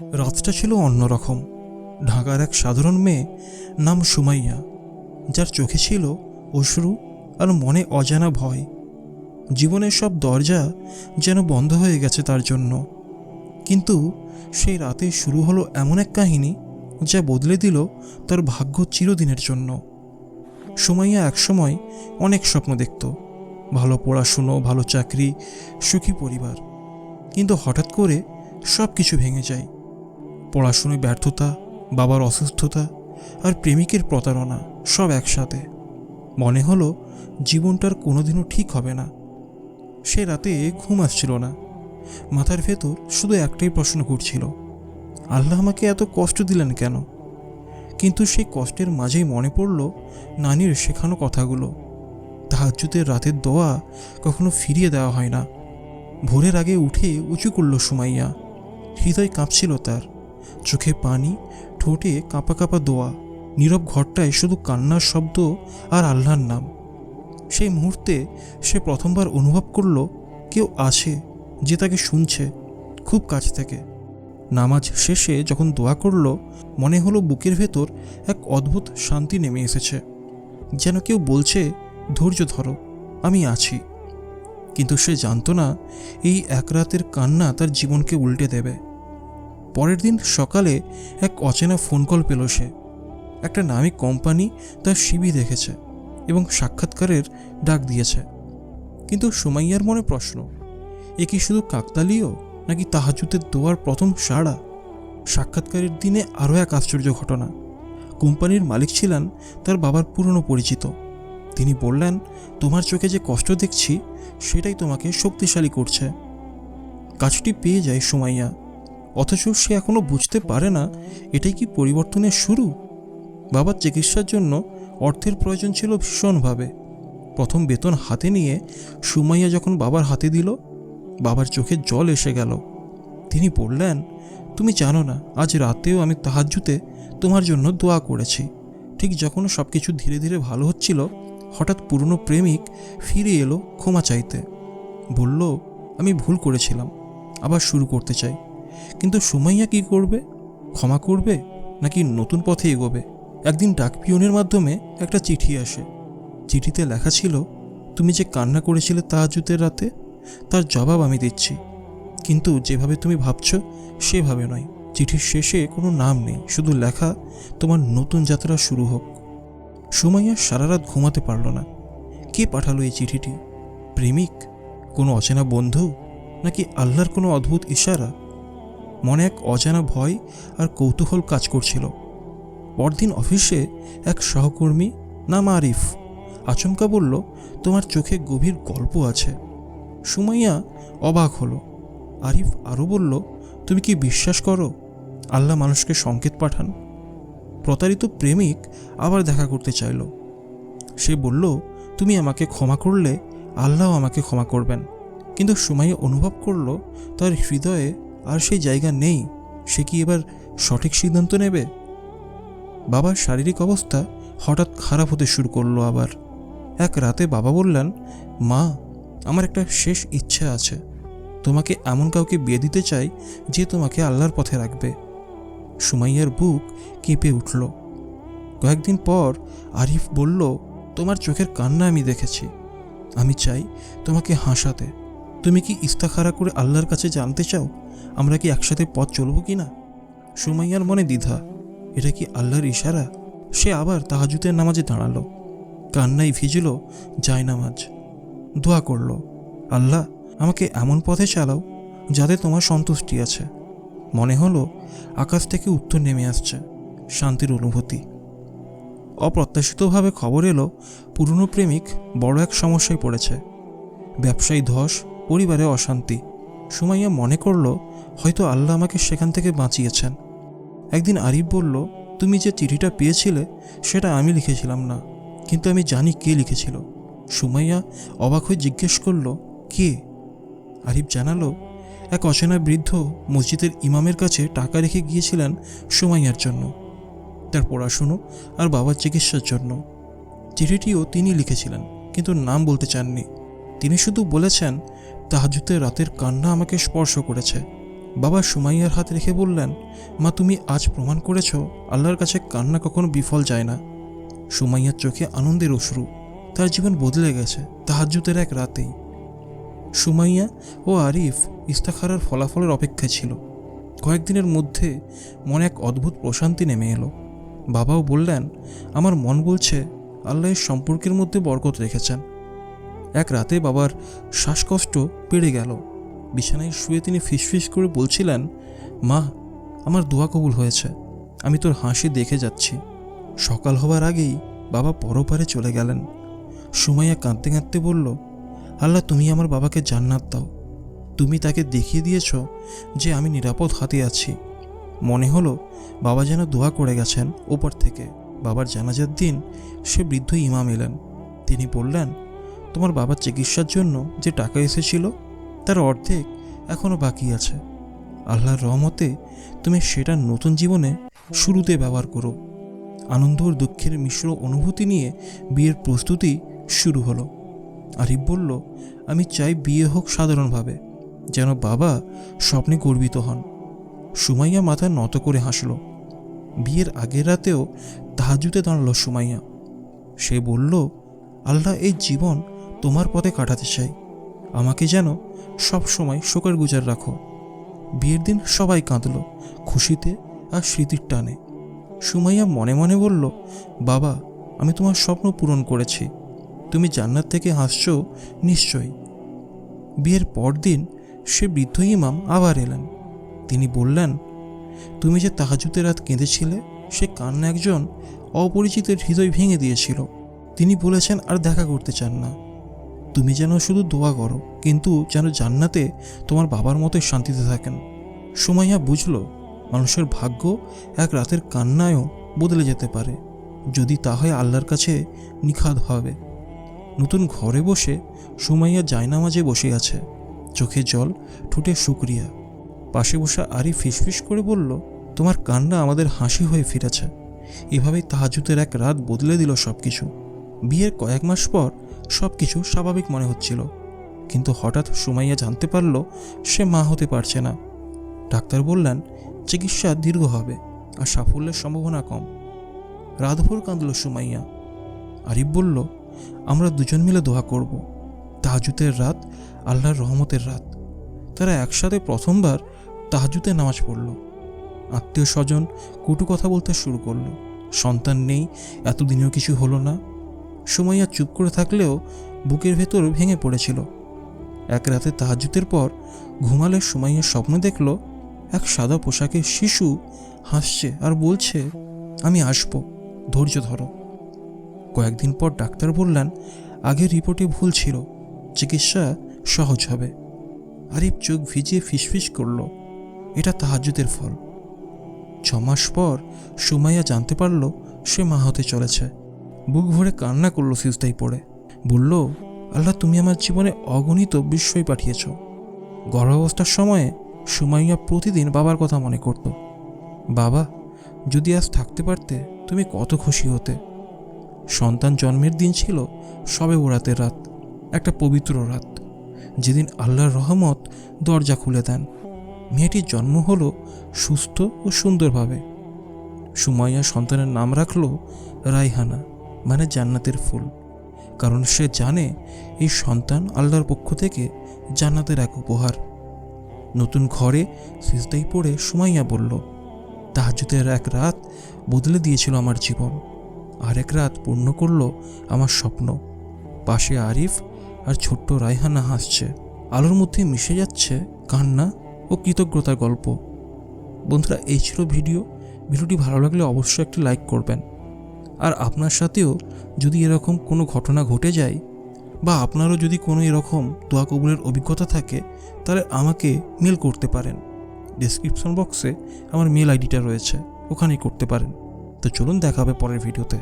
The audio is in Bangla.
রাতটা ছিল অন্যরকম। ঢাকার এক সাধারণ মেয়ে নাম সুমাইয়া, যার চোখে ছিল অশ্রু আর মনে অজানা ভয়। জীবনের সব দরজা যেন বন্ধ হয়ে গেছে তার জন্য। কিন্তু সেই রাতে শুরু হলো এমন এক কাহিনী যা বদলে দিল তার ভাগ্য চিরদিনের জন্য। সুমাইয়া একসময় অনেক স্বপ্ন দেখত, ভালো পড়াশুনো, ভালো চাকরি, সুখী পরিবার। কিন্তু হঠাৎ করে সব কিছু ভেঙে যায়। পড়াশুনোয় ব্যর্থতা, বাবার অসুস্থতা আর প্রেমিকের প্রতারণা, সব একসাথে। মনে হলো জীবনটার কোনোদিনও ঠিক হবে না। সে রাতে ঘুম আসছিল না। মাথার ভেতর শুধু একটাই প্রশ্ন ঘুরছিল, আল্লাহ আমাকে এত কষ্ট দিলেন কেন? কিন্তু সেই কষ্টের মাঝেই মনে পড়ল নানির শেখানো কথাগুলো। তাহাজ্জুদের রাতের দোয়া কখনো ফিরিয়ে দেওয়া হয় না। ভোরের আগে উঠে উঁচু করল সুমাইয়া। হৃদয় কাঁপছিল তার, চোখে পানি, ঠোঁটে কাঁপা কাঁপা দোয়া। নীরব ঘরটায় শুধু কান্নার শব্দ আর আল্লাহর নাম। সেই মুহূর্তে সে প্রথমবার অনুভব করল কেউ আছে যে তাকে শুনছে খুব কাছ থেকে। নামাজ শেষে যখন দোয়া করল, মনে হলো বুকের ভেতর এক অদ্ভুত শান্তি নেমে এসেছে, যেন কেউ বলছে ধৈর্য ধরো, আমি আছি। কিন্তু সে জানতো না এই এক রাতের কান্না তার জীবনকে উল্টে দেবে। পরের দিন সকালে এক অচেনা ফোন কল পেল সে। একটা নামী কোম্পানি তার সিভি দেখেছে এবং সাক্ষাৎকারের ডাক দিয়েছে। কিন্তু সুমাইয়ার মনে প্রশ্ন, এ কি শুধু কাকতালীয়, নাকি তাহাজ্জুদের দোয়ার প্রথম সাড়া? সাক্ষাৎকারের দিনে আরও এক আশ্চর্য ঘটনা। কোম্পানির মালিক ছিলেন তার বাবার পুরনো পরিচিত। তিনি বললেন, তোমার চোখে যে কষ্ট দেখছি সেটাই তোমাকে শক্তিশালী করছে। কাজটি পেয়ে যায় সুমাইয়া, অথচ সে এখনও বুঝতে পারে না এটাই কি পরিবর্তনের শুরু। বাবার চিকিৎসার জন্য অর্থের প্রয়োজন ছিল ভীষণভাবে। প্রথম বেতন হাতে নিয়ে সুমাইয়া যখন বাবার হাতে দিল, বাবার চোখে জল এসে গেল। তিনি বললেন, তুমি জানো না, আজ রাতেও আমি তাহাজ্জুদে তোমার জন্য দোয়া করেছি। ঠিক যখন সব কিছু ধীরে ধীরে ভালো হচ্ছিল, হঠাৎ পুরনো প্রেমিক ফিরে এলো ক্ষমা চাইতে। বলল, আমি ভুল করেছিলাম, আবার শুরু করতে চাই। কিন্তু সুমাইয়া কি করবে? ক্ষমা করবে নাকি নতুন পথে এগোবে? একদিন ডাক পিয়নের মাধ্যমে একটা চিঠি আসে। চিঠিতে লেখা ছিল, তুমি যে কান্না করেছিলে তাহাজ্জুদের রাতে, তার জবাব আমি দিচ্ছি, কিন্তু যেভাবে তুমি ভাবছো সেভাবে নয়। চিঠির শেষে কোনো নাম নেই, শুধু লেখা, তোমার নতুন যাত্রা শুরু হোক। সুমাইয়া সারা রাত ঘুমাতে পারল না। কে পাঠালো এই চিঠিটি? প্রেমিক, কোনো অচেনা বন্ধু, নাকি আল্লাহর কোনো অদ্ভুত ইশারা? মনে এক অজানা ভয় আর কৌতূহল কাজ করছিল। পরদিন অফিসে এক সহকর্মী নাম আরিফ আচমকা বলল, তোমার চোখে গভীর গল্প আছে। সুমাইয়া অবাক হলো। আরিফ আরও বলল, তুমি কি বিশ্বাস করো আল্লাহ মানুষকে সংকেত পাঠান? প্রতারিত প্রেমিক আবার দেখা করতে চাইল। সে বলল, তুমি আমাকে ক্ষমা করলে আল্লাহ আমাকে ক্ষমা করবেন। কিন্তু সুমাইয়া অনুভব করল তার হৃদয়ে আর সেই জায়গা নেই। সে কি এবার সঠিক সিদ্ধান্ত নেবে? বাবার শারীরিক অবস্থা হঠাৎ খারাপ হতে শুরু করলো আবার। এক রাতে বাবা বললেন, মা, আমার একটা শেষ ইচ্ছে আছে। তোমাকে এমন কাউকে বিয়ে দিতে চাই যে তোমাকে আল্লাহর পথে রাখবে। সুমাইয়ার বুক কেঁপে উঠল। কয়েকদিন পর আরিফ বলল, তোমার চোখের কান্না আমি দেখেছি। আমি চাই তোমাকে হাসাতে। তুমি কি ইস্তাখারা করে আল্লাহর কাছে জানতে চাও আমরা কি একসাথে পথ চলব কি না? সুমাইয়ার মনে দ্বিধা, এটা কি আল্লাহর ইশারা? সে আবার তাহাজ্জুদের নামাজে দাঁড়ালো। কান্নায় ভিজল জায়নামাজ। দোয়া করল, আল্লাহ আমাকে এমন পথে চালাও যাতে তোমার সন্তুষ্টি আছে। মনে হলো আকাশ থেকে উত্তর নেমে আসছে, শান্তির অনুভূতি। অপ্রত্যাশিতভাবে খবর এলো, পুরনো প্রেমিক বড় এক সমস্যায় পড়েছে। ব্যবসায়ী ধস, পরিবারে অশান্তি। সুমাইয়া মনে করল হয়তো আল্লাহ আমাকে সেখান থেকে বাঁচিয়েছেন। একদিন আরিফ বলল, তুমি যে চিঠিটা পেয়েছিলে সেটা আমি লিখেছিলাম না, কিন্তু আমি জানি কে লিখেছিল। সুমাইয়া অবাক হয়ে জিজ্ঞেস করল, কে? আরিফ জানালো, এক অচেনা বৃদ্ধ মসজিদের ইমামের কাছে টাকা রেখে গিয়েছিলেন সুমাইয়ার জন্য, তার পড়াশুনো আর বাবার চিকিৎসার জন্য। চিঠিটিও তিনি লিখেছিলেন, কিন্তু নাম বলতে চাননি। তিনি শুধু বলেছেন, তাহাজ্জুদের রাতের কান্না আমাকে স্পর্শ করেছে, বাবা সুমাইয়ার হাত রেখে বললেন, মা তুমি আজ প্রমাণ করেছ আল্লাহর কাছে কান্না কখনো বিফল যায় না। সুমাইয়ার চোখে আনন্দের অশ্রু। তার জীবন বদলে গেছে তাহাজ্জুদের এক রাতেই। সুমাইয়া ও আরিফ ইস্তাখারার ফলাফলের অপেক্ষায় ছিল। কয়েকদিনের মধ্যে মনে এক অদ্ভুত প্রশান্তি নেমে এলো। বাবাও বললেন, আমার মন বলছে আল্লাহ সম্পর্কের মধ্যে বরকত রেখেছেন। এক রাতে বাবার শ্বাসকষ্ট বেড়ে গেল। বিছানায় শুয়ে তিনি ফিসফিস করে বলছিলেন, মা আমার দোয়া কবুল হয়েছে, আমি তোর হাসি দেখে যাচ্ছি। সকাল হবার আগেই বাবা পরপারে চলে গেলেন। সুমাইয়া কাঁদতে কাঁদতে বলল, আল্লাহ তুমি আমার বাবাকে জান্নাত দাও। তুমি তাকে দেখিয়ে দিয়েছ যে আমি নিরাপদ হাতে আছি। মনে হলো বাবা যেন দোয়া করে গেছেন ওপর থেকে। বাবার জানাজার দিন সে বৃদ্ধ ইমাম এলেন। তিনি বললেন, তোমার বাবার চিকিৎসার জন্য যে টাকা এসেছিল তার অর্ধেক এখনও বাকি আছে। আল্লাহর রহমতে তুমি সেটা নতুন জীবনে শুরুতে ব্যবহার করো। আনন্দ ও দুঃখের মিশ্র অনুভূতি নিয়ে বিয়ের প্রস্তুতি শুরু হলো। আরিফ বলল, আমি চাই বিয়ে হোক সাধারণভাবে, যেন বাবা স্বপ্নে গর্বিত হন। সুমাইয়া মাথা নত করে হাসল। বিয়ের আগের রাতেও তাহাজ্জুদে দাঁড়ালো সুমাইয়া। সে বলল, আল্লাহ এই জীবন তোমার পথে কাটাতে চাই, আমাকে যেন সব সময় শোকের গুজার রাখো। বিয়ের দিন সবাই কাঁদল খুশিতে আর স্মৃতির টানে। সুমাইয়া মনে মনে বলল, বাবা আমি তোমার স্বপ্ন পূরণ করেছি, তুমি জান্নাত থেকে হাসছো নিশ্চয়ই। বিয়ের পরদিন সে বৃদ্ধ ইমাম আবার এলেন। তিনি বললেন, তুমি যে তাহাজ্জুদের রাত কেঁদেছিলে সে কান্না একজন অপরিচিতের হৃদয় ভেঙে দিয়েছিল। তিনি বলেছেন আর দেখা করতে চান না। তুমি যেন শুধু দোয়া করো, কিন্তু যেন জান্নাতে তোমার বাবার মতোই শান্তিতে থাকেন। সুমাইয়া বুঝল মানুষের ভাগ্য এক রাতের কান্নায়ও বদলে যেতে পারে, যদি তা হয় আল্লাহর কাছে নিখাদ হবে। নতুন ঘরে বসে সুমাইয়া জায়নামাজে বসে আছে, চোখে জল, ঠোঁটে শুকরিয়া। পাশে বসা আরিফ ফিসফিস করে বলল, তোমার কান্না আমাদের হাসি হয়ে ফিরেছে। এভাবেই তাহাজ্জুদের এক রাত বদলে দিল সব কিছু। বিয়ের কয়েক মাস পর সব কিছু স্বাভাবিক মনে হচ্ছিল, কিন্তু হঠাৎ সুমাইয়া জানতে পারল সে মা হতে পারছে না। ডাক্তার বললেন চিকিৎসা দীর্ঘ হবে আর সাফল্যের সম্ভাবনা কম। রাতভর কাঁদল সুমাইয়া। আরিফ বলল, আমরা দুজন মিলে দোয়া করব। তাহাজ্জুদের রাত আল্লাহর রহমতের রাত। তারা একসাথে প্রথমবার তাহাজ্জুদে নামাজ পড়ল। আত্মীয় স্বজন কটু কথা বলতে শুরু করলো, সন্তান নেই, এতদিনেও কিছু হলো না। সুমাইয়া চুপ করে থাকলেও বুকের ভেতর ভেঙে পড়েছিল। এক রাতে তাহাজ্জুদের পর ঘুমালে সুমাইয়া স্বপ্ন দেখল এক সাদা পোশাকের শিশু হাসছে আর বলছে, আমি আসব, ধৈর্য ধরো। কয়েকদিন পর ডাক্তার বললেন আগের রিপোর্টে ভুল ছিল, চিকিৎসা সহজ হবে। আরিফ চোখ ভিজিয়ে ফিসফিস করল, এটা তাহাজ্জুদের ফল। 6 মাস পর সুমাইয়া জানতে পারল সে মা হতে চলেছে। বুক ভরে কান্না করলো সিজদায় পড়ে। বলল, আল্লাহ তুমি আমার জীবনে অগণিত বিস্ময় পাঠিয়েছ। গর্ভাবস্থার সময়ে সুমাইয়া প্রতিদিন বাবার কথা মনে করত। বাবা যদি আজ থাকতে পারতে তুমি কত খুশি হতে। সন্তান জন্মের দিন ছিল শবে বরাতের রাত, একটা পবিত্র রাত, যেদিন আল্লাহর রহমত দরজা খুলে দেন। মেয়েটির জন্ম হলো সুস্থ ও সুন্দরভাবে। সুমাইয়া সন্তানের নাম রাখল রাইহানা, মানে জান্নাতের ফুল, কারণ সে জানে এই সন্তান আল্লাহর পক্ষ থেকে জান্নাতের এক উপহার। নতুন ঘরে সিজদায় পড়ে সুমাইয়া বলল, তাহাজ্জুদের এক রাত বদলে দিয়েছিল আমার জীবন, আর এক রাত পূর্ণ করলো আমার স্বপ্ন। পাশে আরিফ আর ছোট্ট রাইহানা হাসছে, আলোর মধ্যে মিশে যাচ্ছে কান্না ও কৃতজ্ঞতার গল্প। বন্ধুরা, এই ছিল ভিডিওটি ভালো লাগলে অবশ্যই একটি লাইক করবেন। আর আপনার সাথেও যদি এরকম কোনো ঘটনা ঘটে যায়, বা আপনারও যদি কোনো এরকম দোয়া কবুলের অভিজ্ঞতা থাকে, তাহলে আমাকে মেল করতে পারেন। ডেসক্রিপশন বক্সে আমার মেল আইডিটা রয়েছে, ওখানেই করতে পারেন। তো চলুন দেখা হবে পরের ভিডিওতে।